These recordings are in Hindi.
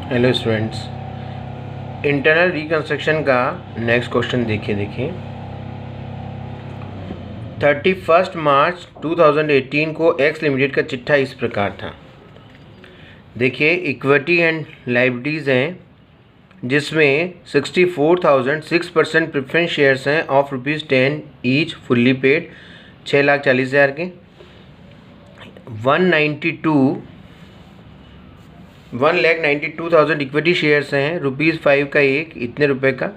हेलो स्टूडेंट्स, इंटरनल रिकंस्ट्रक्शन का नेक्स्ट क्वेश्चन देखिए 31 मार्च 2018 को एक्स लिमिटेड का चिट्ठा इस प्रकार था। देखिए इक्विटी एंड लायबिलिटीज़ हैं जिसमें 64,006% प्रेफरेंस शेयर्स हैं ऑफ ₹10 ईच फुल्ली पेड 6,40,000 के। 1,92,000 इक्विटी शेयर्स हैं ₹5 का एक, इतने रुपए का।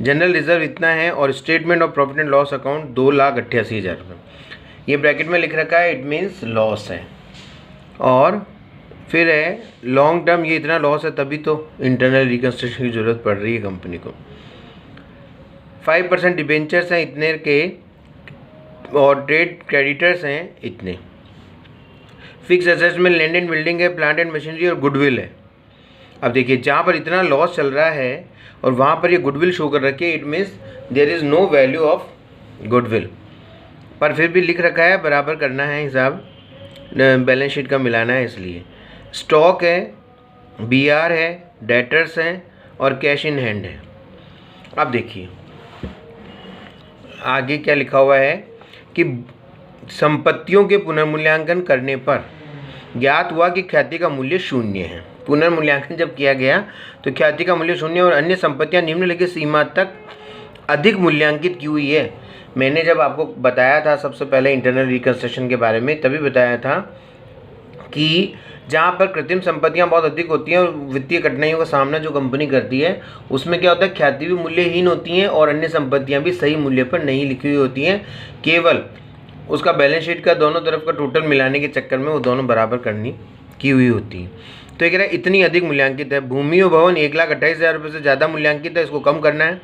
जनरल रिजर्व इतना है और statement of profit and loss account 2,88,000 रुपये। ये ब्रैकेट में लिख रखा है, इट मीन्स लॉस है। और फिर है लॉन्ग टर्म, ये इतना लॉस है तभी तो इंटरनल रिकंस्ट्रक्शन की ज़रूरत पड़ रही है कंपनी को। 5% डिबेंचर्स हैं इतने के और ट्रेड क्रेडिटर्स हैं इतने। फिक्स एसेट्स में लैंड एंड बिल्डिंग है, प्लांट एंड मशीनरी और गुडविल है। अब देखिए जहाँ पर इतना लॉस चल रहा है और वहाँ पर ये गुडविल शो कर रखी है, it means there is no value of goodwill, पर फिर भी लिख रखा है बराबर करना है हिसाब, बैलेंस शीट का मिलाना है इसलिए। स्टॉक है, बीआर है, डेटर्स हैं और कैश इन हैंड है। अब देखिए आगे क्या लिखा हुआ है कि संपत्तियों के पुनर्मूल्यांकन करने पर ज्ञात हुआ कि ख्याति का मूल्य शून्य है। पुनर्मूल्यांकन जब किया गया तो ख्याति का मूल्य शून्य और अन्य संपत्तियां निम्नलिखित सीमा तक अधिक मूल्यांकित की हुई है। मैंने जब आपको बताया था सबसे पहले इंटरनल रिकंस्ट्रक्शन के बारे में, तभी बताया था कि जहाँ पर कृत्रिम संपत्तियाँ बहुत अधिक होती हैं और वित्तीय कठिनाइयों का सामना जो कंपनी करती है उसमें क्या होता है, ख्याति भी मूल्यहीन होती हैं और अन्य संपत्तियाँ भी सही मूल्य पर नहीं लिखी हुई होती हैं। केवल उसका बैलेंस शीट का दोनों तरफ का टोटल मिलाने के चक्कर में वो दोनों बराबर करनी की हुई होती है। तो ये कह रहा है इतनी अधिक मूल्यांकित है। भूमि और भवन 1,28,000 रुपये से ज़्यादा मूल्यांकित है, इसको कम करना है।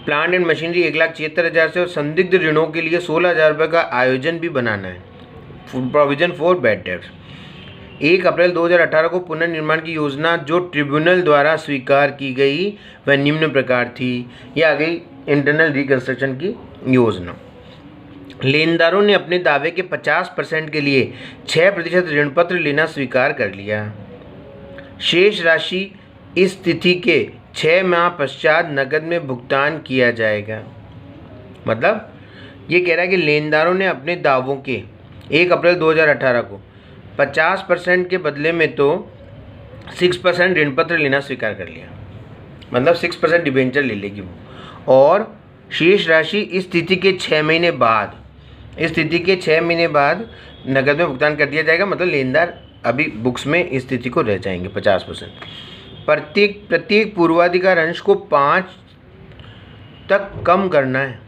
प्लांट एंड मशीनरी 1,76,000 से और संदिग्ध ऋणों के लिए 16,000 रुपये का आयोजन भी बनाना है, प्रोविजन फॉर बैड डेट्स। 1 अप्रैल 2018 को पुनर्निर्माण की योजना जो ट्रिब्यूनल द्वारा स्वीकार की गई वह निम्न प्रकार थी। यह आ गई इंटरनल रिकंस्ट्रक्शन की योजना। लेनदारों ने अपने दावे के 50% के लिए 6% ऋण पत्र लेना स्वीकार कर लिया। शेष राशि इस तिथि के 6 माह पश्चात नकद में भुगतान किया जाएगा। मतलब ये कह रहा है कि लेनदारों ने अपने दावों के 1 अप्रैल 2018 को 50% के बदले में तो 6% ऋण पत्र लेना स्वीकार कर लिया, मतलब 6% डिबेंचर ले लेगी वो। और शेष राशि इस तिथि के 6 महीने बाद, इस तिथि के 6 महीने बाद नकद में भुगतान कर दिया जाएगा। मतलब लेनदार अभी बुक्स में इस तिथि को रह जाएंगे 50%। प्रत्येक पूर्वाधिकार अंश को 5 तक कम करना है,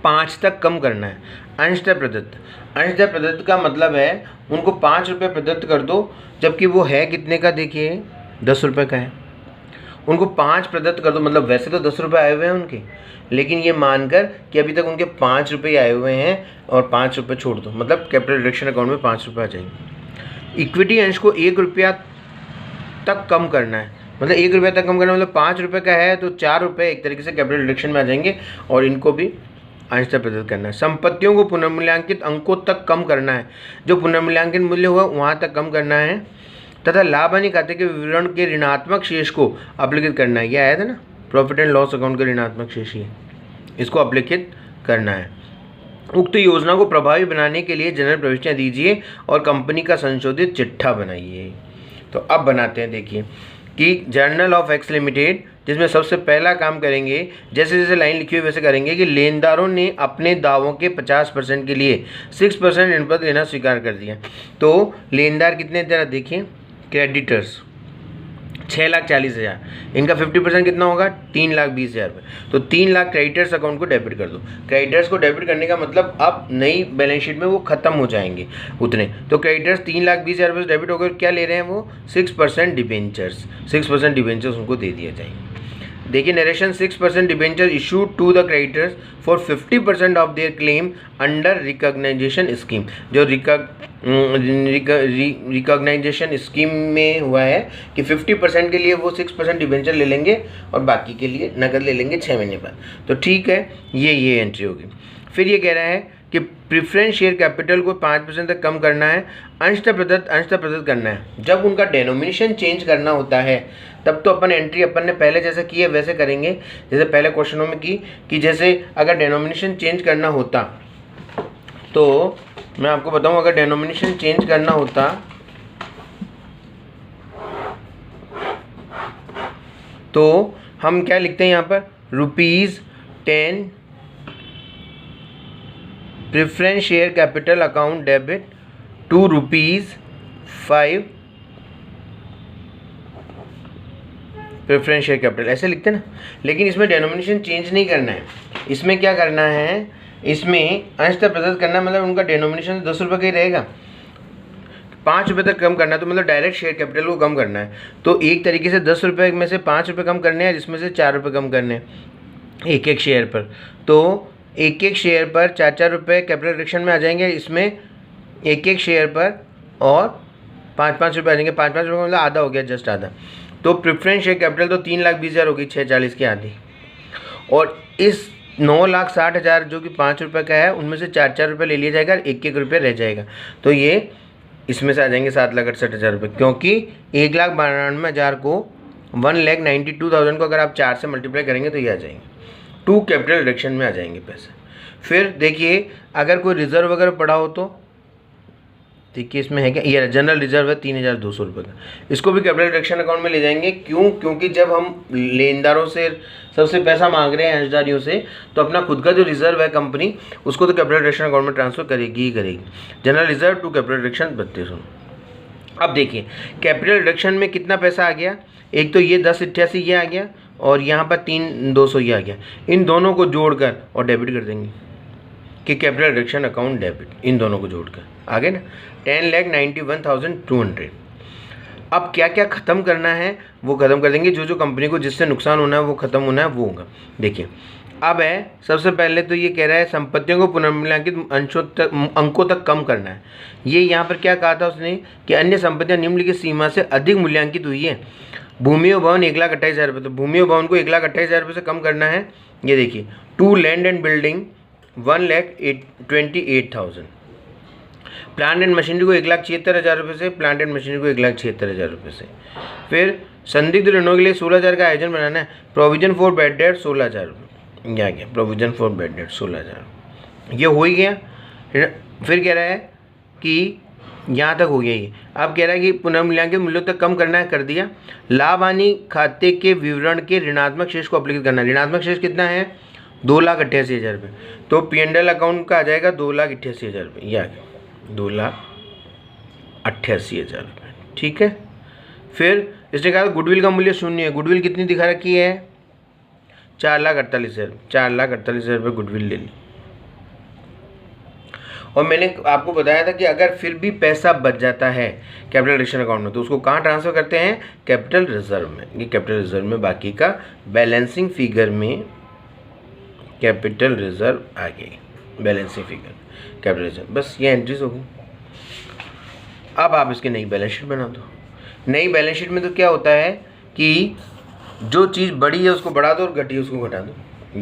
5 तक कम करना है। अंशतः प्रदत्त, अंशतः प्रदत्त का मतलब है उनको 5 रुपये प्रदत्त कर दो, जबकि वो है कितने का, देखिए 10 रुपये का है। उनको 5 प्रदत्त कर दो, मतलब वैसे तो 10 रुपये आए हुए हैं उनके, लेकिन ये मानकर कि अभी तक उनके 5 रुपये आए हुए हैं और 5 रुपये छोड़ दो, मतलब कैपिटल रिडक्शन अकाउंट में 5 रुपये आ जाएंगे। इक्विटी अंश को 1 रुपया तक कम करना है, मतलब 1 रुपया तक कम करना, मतलब 5 रुपये का है तो 4 रुपये एक तरीके से कैपिटल रिडक्शन में आ जाएंगे और इनको भी अंशतः प्रदत्त करना है। संपत्तियों को पुनर्मूल्यांकित अंकों तक कम करना है, जो पुनर्मूल्यांकन मूल्य हुआ वहाँ तक कम करना है, तथा लाभ हानि खाते के विवरण के ऋणात्मक शेष को अभिलिखित करना है। यह आया था ना, प्रॉफिट एंड लॉस अकाउंट का ऋणात्मक शेष ही है, इसको अभिलिखित करना है। उक्त योजना को प्रभावी बनाने के लिए जनरल प्रविष्टियाँ दीजिए और कंपनी का संशोधित चिट्ठा बनाइए। तो अब बनाते हैं, देखिए कि जर्नल ऑफ एक्स लिमिटेड, जिसमें सबसे पहला काम करेंगे, जैसे जैसे लाइन लिखी हुई वैसे करेंगे कि लेनदारों ने अपने दावों के 50% के लिए 6% ऋण पत्र लेना स्वीकार कर दिया। तो लेनदार कितने जरा देखिए, क्रेडिटर्स 6,40,000, इनका 50% कितना होगा, 3,20,000 रुपये। तो 3 लाख क्रेडिटर्स अकाउंट को डेबिट कर दो। क्रेडिटर्स को डेबिट करने का मतलब अब नई बैलेंस शीट में वो खत्म हो जाएंगे उतने। तो क्रेडिटर्स 3,20,000 रुपये से डेबिट होकर क्या ले रहे हैं वो, 6% डिबेंचर्स, 6% डिबेंचर्स उनको दे दिया जाएंगे। देखिए narration 6% debenture issued to the creditors for 50% of their claim under reorganisation scheme. जो रिकॉग्नाइजेशन स्कीम में हुआ है कि 50% के लिए वो 6% डिबेंचर ले लेंगे और बाकी के लिए नकद ले लेंगे 6 महीने बाद। तो ठीक है, ये एंट्री होगी। फिर ये कह रहा है कि प्रेफरेंस शेयर कैपिटल को 5% तक कम करना है, अंशतः प्रदत्त करना है। जब उनका डेनोमिनेशन चेंज करना होता है तब तो अपन एंट्री अपन ने पहले जैसे की है वैसे करेंगे, जैसे पहले क्वेश्चनों में की कि जैसे अगर डेनोमिनेशन चेंज करना होता तो मैं आपको बताऊं, अगर डेनोमिनेशन चेंज करना होता तो हम क्या लिखते हैं यहाँ पर, ₹10 preference share capital account debit to ₹5 preference share capital, ऐसे लिखते हैं ना। लेकिन इसमें डेनोमिनेशन चेंज नहीं करना है, इसमें क्या करना है, इसमें अंशतः प्रदत्त करना, मतलब उनका डेनोमिनेशन 10 रुपये का ही रहेगा, 5 रुपये तक कम करना है, तो मतलब डायरेक्ट शेयर कैपिटल को कम करना है। तो एक तरीके से 10 रुपये में से 5 रुपये कम करने हैं, जिसमें से 4 रुपये कम करने हैं एक एक शेयर पर। तो एक एक शेयर पर 4-4 रुपये कैपिटल रिडक्शन में आ जाएंगे, इसमें एक एक शेयर पर और 5-5 रुपये आ जाएंगे। 5-5 रुपये मतलब आधा हो गया, जस्ट आधा। तो प्रेफरेंस शेयर कैपिटल तो 3,20,000 होगी, 640 की आधी। और इस 9,60,000 जो कि 5 रुपये का है, उनमें से 4-4 रुपये ले लिया जाएगा, 1-1 रुपये रह जाएगा। तो ये इसमें से आ जाएंगे 7,68,000 रुपये, क्योंकि 1,92,000 को 1,92,000 को अगर आप 4 से मल्टीप्लाई करेंगे तो ये आ जाएंगे 2 कैपिटल रिडक्शन में आ जाएंगे पैसे। फिर देखिए अगर कोई रिजर्व वगैरह पड़ा हो तो देखिए इसमें है क्या, ये जनरल रिजर्व है 3,200 रुपये का, इसको भी कैपिटल रिडक्शन अकाउंट में ले जाएंगे। क्यों? क्योंकि जब हम लेनदारों से सबसे पैसा मांग रहे हैं अंशधारियों से, तो अपना खुद का जो रिजर्व है कंपनी, उसको तो कैपिटल रिडक्शन अकाउंट में ट्रांसफर करेगी ही करेगी। General reserve to capital reduction 3200। अब देखिए कैपिटल रिडक्शन में कितना पैसा आ गया, एक तो ये 1088 ये आ गया और यहाँ पर 3,200 ये आ गया। इन दोनों को जोड़कर और डेबिट कर देंगे कि कैपिटल रिडक्शन अकाउंट डेबिट, इन दोनों को जोड़कर आ गए ना 10,91,200। अब क्या क्या ख़त्म करना है वो ख़त्म कर देंगे, जो जो कंपनी को जिससे नुकसान होना है वो ख़त्म होना है वो होगा। देखिए अब है सबसे पहले तो ये कह रहा है संपत्तियों को पुनर्मूल्यांकित अंकों तक कम करना है। ये यहाँ पर क्या कहा था उसने कि अन्य संपत्तियाँ निम्नलिखित सीमा से अधिक मूल्यांकित हुई है। भूमि और भवन 1,28,000 रुपये, तो भूमि और भवन को 1,28,000 रुपये से कम करना है। ये देखिए 2 land and building 1,28,000। Plant and machinery को 1,76,000 रुपये से, प्लांट एंड मशीनरी को 1,76,000 रुपये से। फिर संदिग्ध ऋणों के लिए 16,000 का आयोजन बनाना है। प्रोविजन फॉर बैड डेट 16,000 रुपये, ये आ गया प्रोविजन फॉर बैड डेट 16,000, ये हो ही गया। फिर कह रहा है कि यहाँ तक हो गया ये। अब कह रहा है कि पुनर्मूल्यांकित मूल्यों तक कम करना है, कर दिया। लाभ हानि खाते के विवरण के ऋणात्मक शेष को अप्लिकेट करना है। ऋणात्मक शेष कितना है 2,88,000 रुपये, तो P&L अकाउंट का आ जाएगा 2,88,000 रुपये, ये आ गया 2,88,000 रुपये, ठीक है। फिर इसने कहा गुडविल का मूल्य 0 है। गुडविल कितनी दिखा रखी है 4,48,000, 4,48,000 रुपये गुडविल ले ली। और मैंने आपको बताया था कि अगर फिर भी पैसा बच जाता है कैपिटल रिडक्शन अकाउंट में तो उसको कहाँ ट्रांसफ़र करते हैं, कैपिटल रिजर्व में। ये कैपिटल रिजर्व में बाकी का बैलेंसिंग फिगर में कैपिटल रिजर्व आ गई, बैलेंसिंग फिगर कैपिटल रिजर्व, बस ये एंट्रीज हो गई। अब आप इसकी नई बैलेंस शीट बना दो। नई बैलेंस शीट में तो क्या होता है कि जो चीज़ बड़ी है उसको बढ़ा दो और घटी है उसको घटा दो।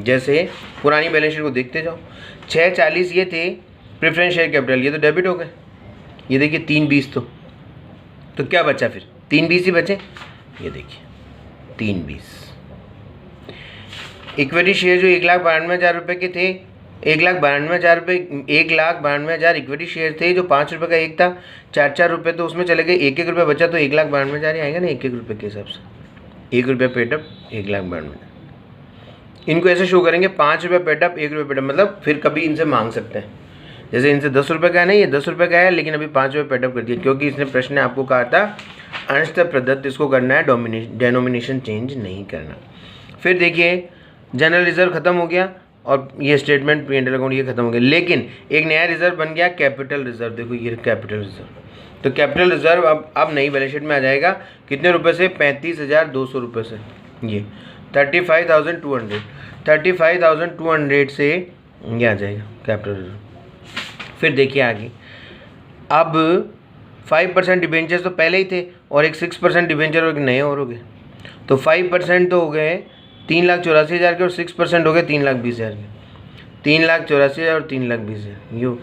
जैसे पुरानी बैलेंस शीट को देखते जाओ, 640 ये थे प्रेफरेंस शेयर कैपिटल, ये तो डेबिट हो गए। ये देखिए 320, तो क्या बचा फिर 320 ही बचे। ये देखिए 320। इक्विटी शेयर जो 1,92,000 रुपये के थे, 1,92,000 रुपये, 1,92,000 इक्विटी शेयर थे जो 5 रुपये का एक था, 4-4 रुपये तो उसमें चले गए, 1-1 रुपये बचा, तो 1,92,000 ही आएगा ना 1-1 रुपये के हिसाब से। 1 रुपया पेडअप 1,92,000। इनको ऐसे शो करेंगे 5 रुपये पेडअप 1 रुपये पेडअप, मतलब फिर कभी इनसे मांग सकते हैं। जैसे इनसे 10 रुपये का है ना, ये 10 रुपये का है लेकिन अभी 5 रुपये पेडअप कर दिया, क्योंकि इसने प्रश्न ने आपको कहा था अंशतः प्रदत्त इसको करना है, डेनोमिनेशन चेंज नहीं करना। फिर देखिए जनरल रिजर्व खत्म हो गया और ये स्टेटमेंट P&L अकाउंट ये खत्म हो गया, लेकिन एक नया रिजर्व बन गया कैपिटल रिजर्व। देखो ये कैपिटल रिजर्व, तो कैपिटल रिजर्व अब नई बैलेंस शीट में आ जाएगा कितने रुपए से, 35,200 रुपये से। ये 35,200 से ये आ जाएगा कैपिटल रिजर्व। फिर देखिए आगे, अब 5% डिबेंचर्स तो पहले ही थे और एक 6% डिबेंचर और एक नए और हो गए, तो 5% तो हो गए 3,84,000 के और 6% हो गए 3,20,000 के। 3,84,000 और 3,20,000 यूँ।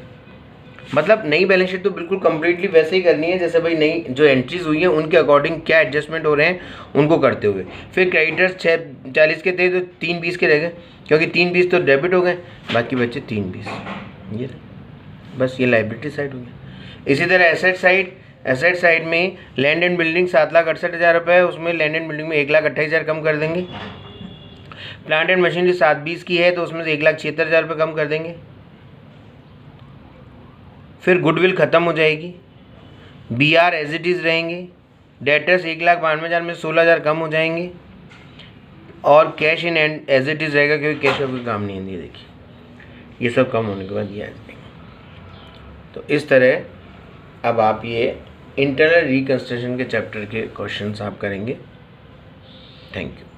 मतलब नई बैलेंस शीट तो बिल्कुल कम्प्लीटली वैसे ही करनी है जैसे भाई नई जो एंट्रीज हुई हैं उनके अकॉर्डिंग क्या एडजस्टमेंट हो रहे हैं उनको करते हुए। फिर क्रेडिटर्स 6,40 के थे तो 3,20 के रह गए, क्योंकि 3,20 तो डेबिट हो गए, बाकी बचे 3,20। ये बस ये लाइबिलिटी साइड हो गया। इसी तरह एसेट साइड में लैंड एंड बिल्डिंग 7,68,000 रुपये, उसमें लैंड एंड बिल्डिंग में 1,28,000 कम कर देंगे। प्लांट एंड मशीनरी 7,20 की है तो उसमें से 1,76,000 रुपये कम कर देंगे। फिर गुडविल ख़त्म हो जाएगी, BR एज इट इज़ रहेंगे, डेटर्स 1,92,000 में 16,000 कम हो जाएंगे, और cash in hand as it is रहेगा क्योंकि कैश का कोई काम नहीं है। ये देखिए ये सब कम होने के बाद ये आ जाएंगे। तो इस तरह अब आप ये इंटरनल रिकंस्ट्रक्शन के चैप्टर के क्वेश्चंस आप करेंगे। Thank you.